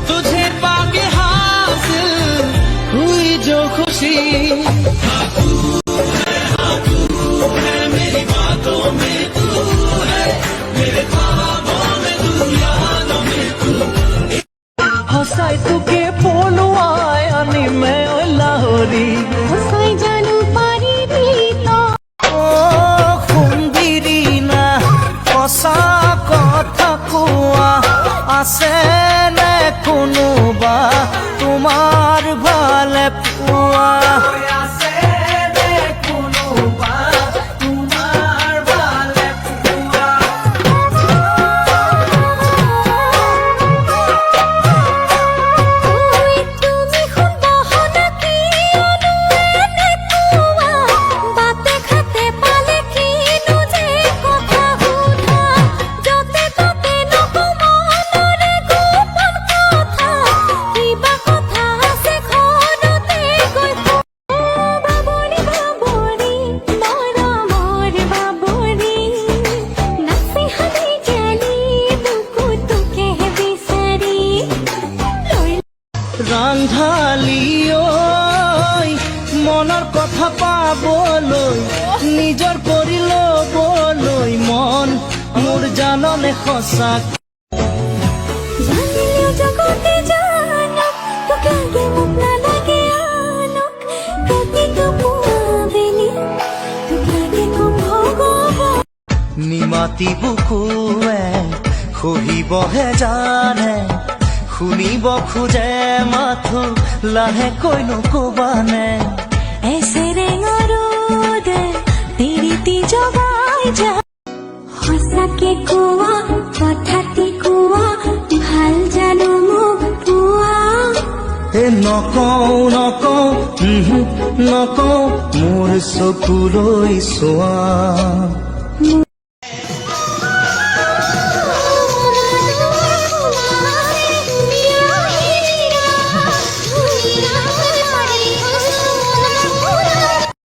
तुझे पाके हासिल हुई जो खुशी मेरी बातों में तू है, मेरे ख्वाबों में तू, यादों में तू हसाई तुके पोलुआय अनि मैं ओ लाहोरी हसाई जानू पारी बीता ओ खुंदिरी ना कसा কথা কোৱা আছে নে কোনোবা তোমাৰ ভালে পোৱা আছে নে কোনোবা তোমাৰ ভালে পোৱা তুমি খুব বহনা কি অনুনে কোৱা বাতে খাতে পালে কি নুজে কথা হুধা যতে ততে নকমনৰে গোপন কথা কিবা কথা আছে ঘৰতে গৈ বাবৰি বাবৰি মৰমৰ বাবৰি নাচি হালি গেলি বুকু তোকে বিচাৰি ৰান্ধালি ঐ মনৰ কথা পাবলৈ নিজৰ কৰি ল'বলৈ মন মোৰ জাননে সঁচা জানিলেও জগতে জানক তোকে আগে মোক নালাগে আনক প্ৰতিটো পুৱাবেলি তোকে আগে কম ভগৱান নিমাতি বুকুৱে সহিবহে জানে শুনিব খোজে মাথো লাহেকৈ নকবানে ऐसे रेंगारोद तेरी ती जवाई जा हंसा के कुआ কথাটি কুয়া ভাল জানো মোক পুয়া এ নকওঁ মোৰ চকুলৈ চোৱা